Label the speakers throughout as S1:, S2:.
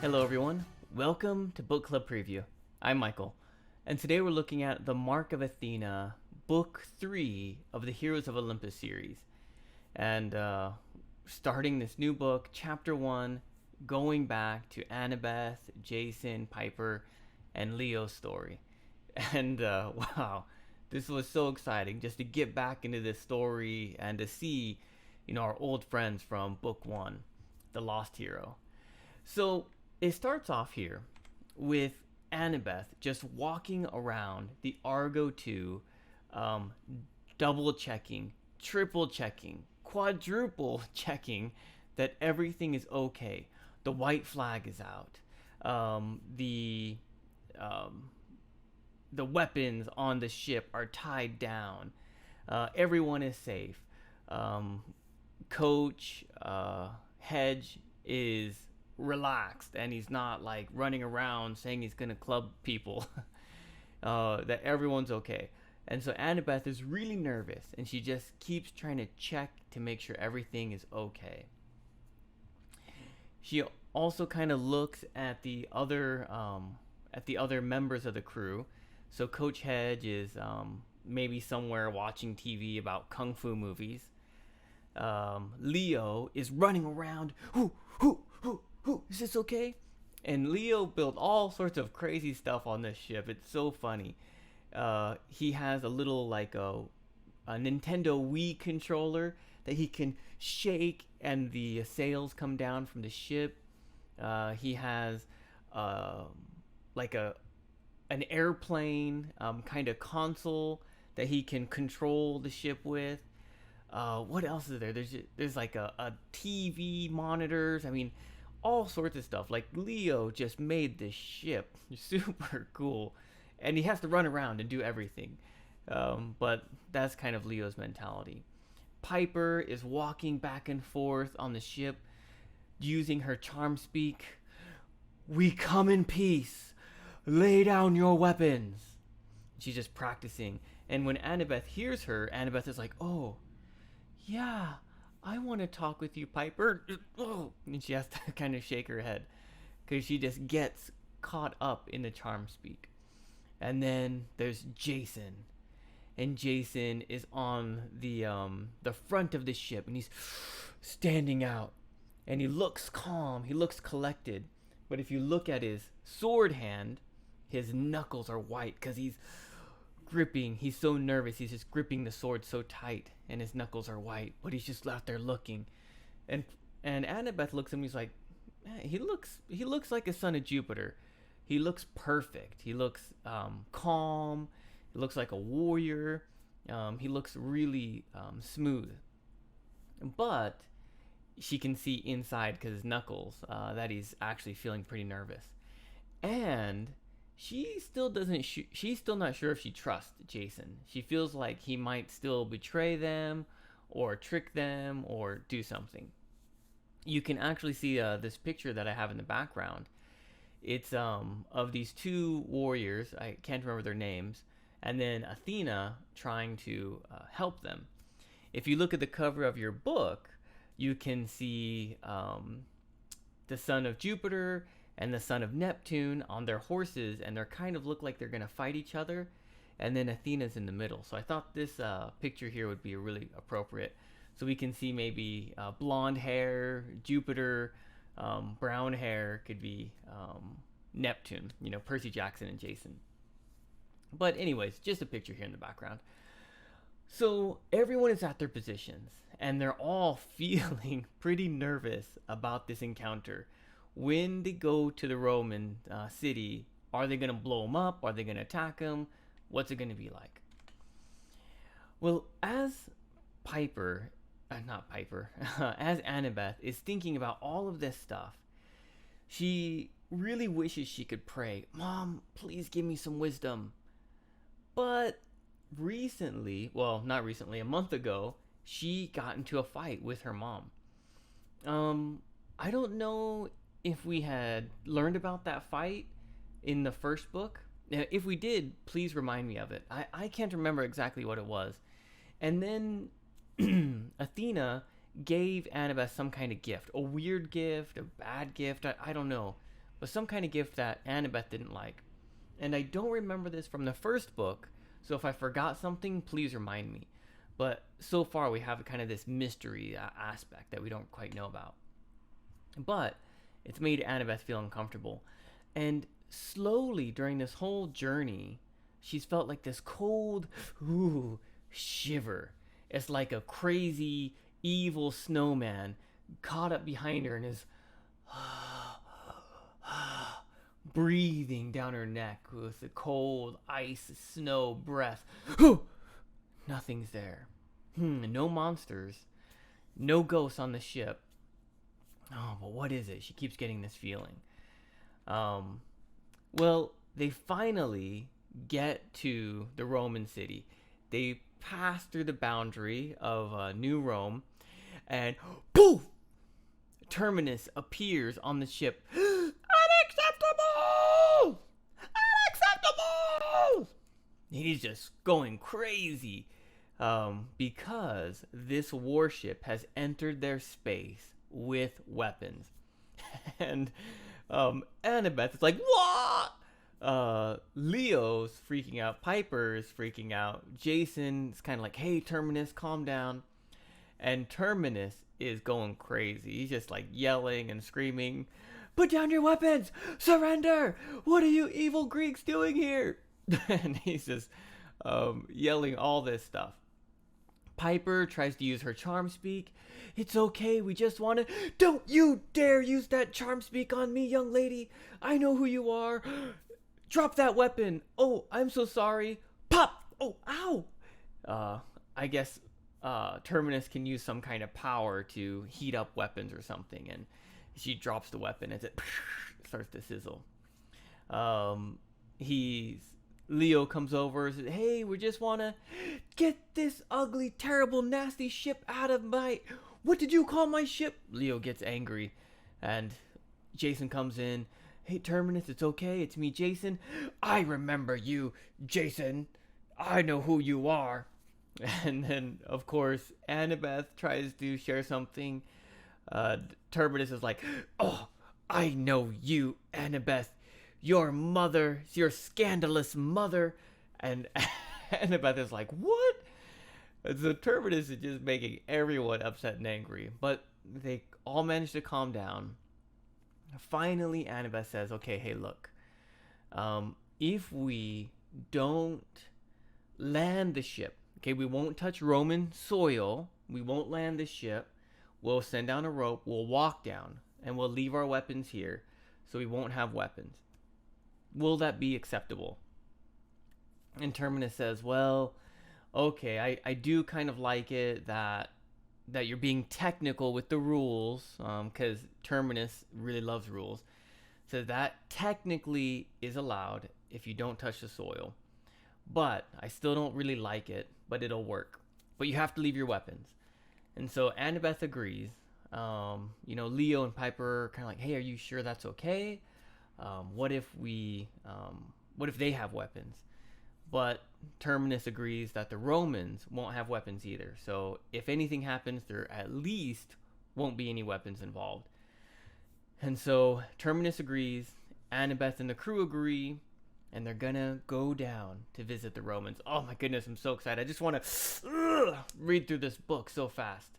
S1: Hello, everyone. Welcome to Book Club Preview. I'm Michael, and today we're looking at The Mark of Athena, Book 3 of the Heroes of Olympus series. And starting this new book, Chapter 1, going back to Annabeth, Jason, Piper, and Leo's story. And wow, this was so exciting just to get back into this story and to see, our old friends from Book 1, The Lost Hero. So it starts off here with Annabeth just walking around the Argo 2, double checking, triple checking, quadruple checking that everything is okay. The white flag is out. The weapons on the ship are tied down. Everyone is safe. Coach Hedge is relaxed and he's not like running around saying he's gonna club people. That everyone's okay. And so Annabeth is really nervous and she just keeps trying to check to make sure everything is okay. She also kind of looks at the other members of the crew. So Coach Hedge is maybe somewhere watching TV about kung fu movies. Leo is running around. Is this okay? And Leo built all sorts of crazy stuff on this ship. It's so funny. He has a little like a Nintendo Wii controller that he can shake and the sails come down from the ship. He has like an airplane kind of console that he can control the ship with. What else is there? There's like a TV monitors. I mean, all sorts of stuff. Like Leo just made this ship super cool, and he has to run around and do everything. But that's kind of Leo's mentality. Piper is walking back and forth on the ship, using her charm speak. We come in peace. Lay down your weapons. She's just practicing. And when Annabeth hears her, Annabeth is like, oh, yeah, I want to talk with you, Piper. And she has to kind of shake her head because she just gets caught up in the charm speak. And then there's Jason. And Jason is on the front of the ship and he's standing out. And he looks calm, he looks collected. But if you look at his sword hand, his knuckles are white because he's so nervous. He's just gripping the sword so tight, and his knuckles are white. But he's just out there looking, and Annabeth looks at him. He's like, he looks like a son of Jupiter. He looks perfect. He looks calm. He looks like a warrior. He looks really smooth. But she can see inside because his knuckles that he's actually feeling pretty nervous, and she's still not sure if she trusts Jason. She feels like he might still betray them or trick them or do something. You can actually see this picture that I have in the background. It's of these two warriors. I can't remember their names. And then Athena trying to help them. If you look at the cover of your book, you can see the son of Jupiter and the son of Neptune on their horses, and they kind of look like they're going to fight each other. And then Athena's in the middle. So I thought this picture here would be really appropriate. So we can see maybe blonde hair, Jupiter, brown hair could be Neptune, Percy Jackson and Jason. But anyways, just a picture here in the background. So everyone is at their positions, and they're all feeling pretty nervous about this encounter. When they go to the Roman city, are they going to blow them up? Are they going to attack them? What's it going to be like? Well, as as Annabeth is thinking about all of this stuff, she really wishes she could pray, Mom, please give me some wisdom. But not recently, a month ago, she got into a fight with her mom. I don't know if we had learned about that fight in the first book. If we did, please remind me of it. I can't remember exactly what it was. And then Athena gave Annabeth some kind of gift, a weird gift, a bad gift, I don't know. but some kind of gift that Annabeth didn't like. And I don't remember this from the first book, so if I forgot something, please remind me. But so far, we have kind of this mystery aspect that we don't quite know about. But it's made Annabeth feel uncomfortable. And slowly during this whole journey, she's felt like this cold, shiver. It's like a crazy, evil snowman caught up behind her and is breathing down her neck with the cold ice snow breath. Nothing's there. No monsters. No ghosts on the ship. Oh, but what is it? She keeps getting this feeling. Well, they finally get to the Roman city. They pass through the boundary of New Rome, and poof! Terminus appears on the ship. Unacceptable! Unacceptable! He's just going crazy because this warship has entered their space with weapons. And Annabeth is like, what? Leo's freaking out. Piper's freaking out. Jason's kind of like, hey, Terminus, calm down. And Terminus is going crazy. He's just like yelling and screaming, put down your weapons! Surrender! What are you evil Greeks doing here? And he's just yelling all this stuff. Piper tries to use her charm speak. It's okay, we just want to... Don't you dare use that charm speak on me, young lady. I know who you are. Drop that weapon. Oh, I'm so sorry. Pop! Oh, ow! I guess Terminus can use some kind of power to heat up weapons or something, and she drops the weapon as it starts to sizzle. Leo comes over and says, hey, we just want to get this ugly, terrible, nasty ship out of my... What did you call my ship? Leo gets angry, and Jason comes in. Hey, Terminus, it's okay. It's me, Jason. I remember you, Jason. I know who you are. And then, of course, Annabeth tries to share something. Terminus is like, oh, I know you, Annabeth. Your mother, your scandalous mother. And Annabeth is like, what? And so Terminus is just making everyone upset and angry. But they all manage to calm down. Finally, Annabeth says, okay, hey, look. If we don't land the ship, okay, we won't touch Roman soil. We won't land the ship. We'll send down a rope. We'll walk down. And we'll leave our weapons here. So we won't have weapons. Will that be acceptable? And Terminus says, well, okay, I do kind of like it that you're being technical with the rules, because Terminus really loves rules. So that technically is allowed if you don't touch the soil. But I still don't really like it, but it'll work. But you have to leave your weapons. And so Annabeth agrees. Leo and Piper are kind of like, hey, are you sure that's okay? What if they have weapons? But Terminus agrees that the Romans won't have weapons either. So if anything happens, there at least won't be any weapons involved. And so Terminus agrees. Annabeth and the crew agree. And they're gonna go down to visit the Romans. Oh my goodness, I'm so excited. I just want to read through this book so fast.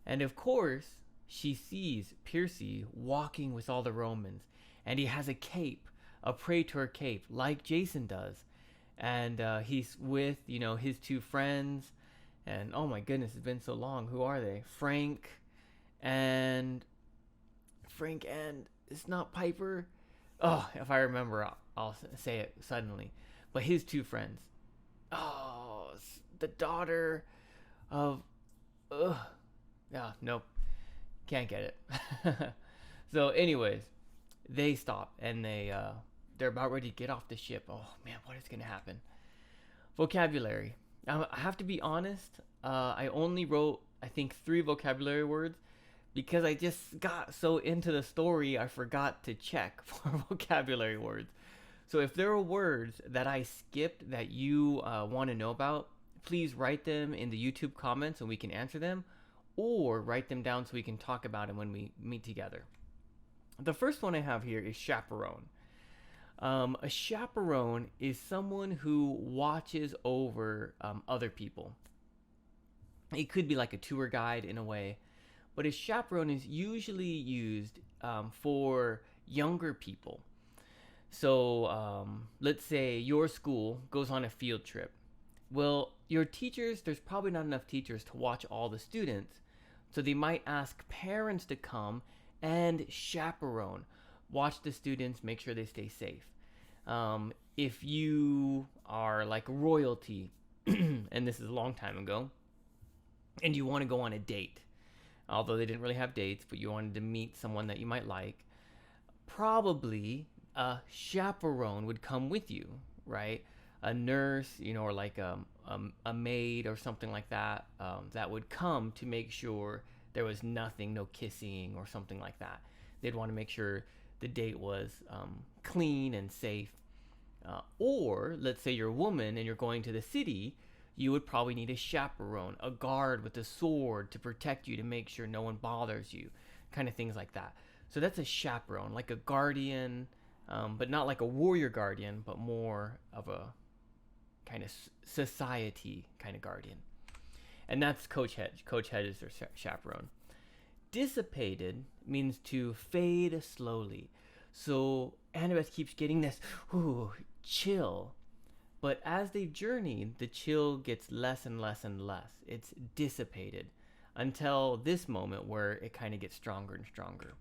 S1: And of course, she sees Percy walking with all the Romans. And he has a cape, a praetor cape, like Jason does. And he's with, his two friends. And oh my goodness, it's been so long. Who are they? Frank and it's not Piper. Oh, if I remember, I'll say it suddenly. But his two friends. Oh, the daughter of... Yeah, nope. Can't get it. So anyways, they stop and they're about ready to get off the ship. Oh man, what is going to happen? Vocabulary. I have to be honest. I only wrote, I think, 3 vocabulary words because I just got so into the story, I forgot to check for vocabulary words. So if there are words that I skipped that you want to know about, please write them in the YouTube comments and we can answer them, or write them down so we can talk about them when we meet together. The first one I have here is chaperone. A chaperone is someone who watches over other people. It could be like a tour guide in a way, but a chaperone is usually used for younger people. So let's say your school goes on a field trip. Well, your teachers, there's probably not enough teachers to watch all the students, so they might ask parents to come and chaperone, watch the students, make sure they stay safe. If you are like royalty, and this is a long time ago, and you want to go on a date, although they didn't really have dates, but you wanted to meet someone that you might like, probably a chaperone would come with you, right? A nurse, or like a maid or something like that, that would come to make sure there was nothing, no kissing or something like that. They'd want to make sure the date was clean and safe. Or let's say you're a woman and you're going to the city, you would probably need a chaperone, a guard with a sword to protect you, to make sure no one bothers you, kind of things like that. So that's a chaperone, like a guardian, but not like a warrior guardian, but more of a kind of society kind of guardian. And that's coach head. Coach head is their chaperone. Dissipated means to fade slowly. So Annabeth keeps getting this chill. But as they journey, the chill gets less and less and less. It's dissipated until this moment where it kind of gets stronger and stronger.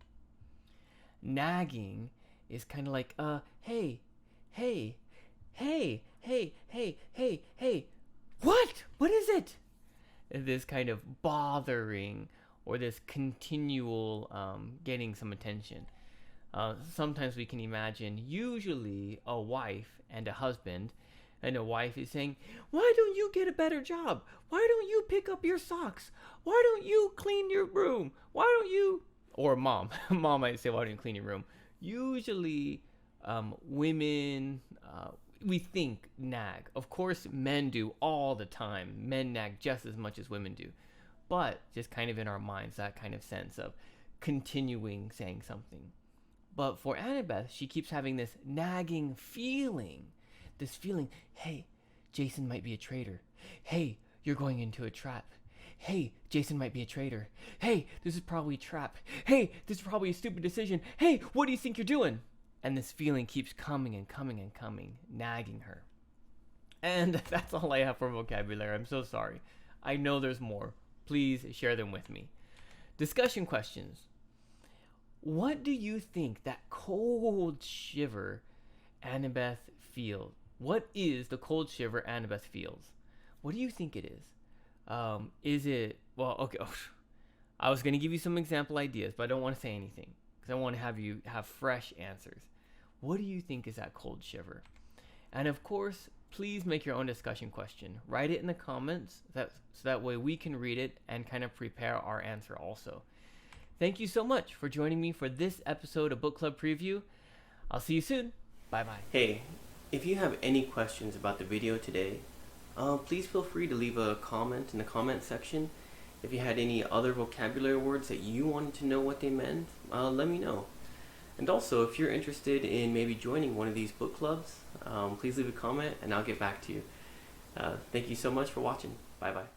S1: Nagging is kind of like, hey, hey, hey, hey, hey, hey, hey, what is it? This kind of bothering, or this continual getting some attention. Sometimes we can imagine usually a wife and a husband, and a wife is saying, why don't you get a better job? Why don't you pick up your socks? Why don't you clean your room? Why don't you? Or mom. Mom might say, why don't you clean your room? Usually women, we think nag. Of course, men do all the time. Men nag just as much as women do. But just kind of in our minds, that kind of sense of continuing saying something. But for Annabeth, she keeps having this nagging feeling. This feeling, hey, Jason might be a traitor. Hey, you're going into a trap. Hey, Jason might be a traitor. Hey, this is probably a trap. Hey, this is probably a stupid decision. Hey, what do you think you're doing? And this feeling keeps coming and coming and coming, nagging her. And that's all I have for vocabulary. I'm so sorry. I know there's more. Please share them with me. Discussion questions. What do you think that cold shiver Annabeth feels? What is the cold shiver Annabeth feels? What do you think it is? Is it, well, okay, I was going to give you some example ideas, but I don't want to say anything because I want to have you have fresh answers. What do you think is that cold shiver? And of course, please make your own discussion question. Write it in the comments so that way we can read it and kind of prepare our answer also. Thank you so much for joining me for this episode of Book Club Preview. I'll see you soon. Bye-bye. Hey, if you have any questions about the video today, please feel free to leave a comment in the comment section. If you had any other vocabulary words that you wanted to know what they meant, let me know. And also, if you're interested in maybe joining one of these book clubs, please leave a comment and I'll get back to you. Thank you so much for watching. Bye-bye.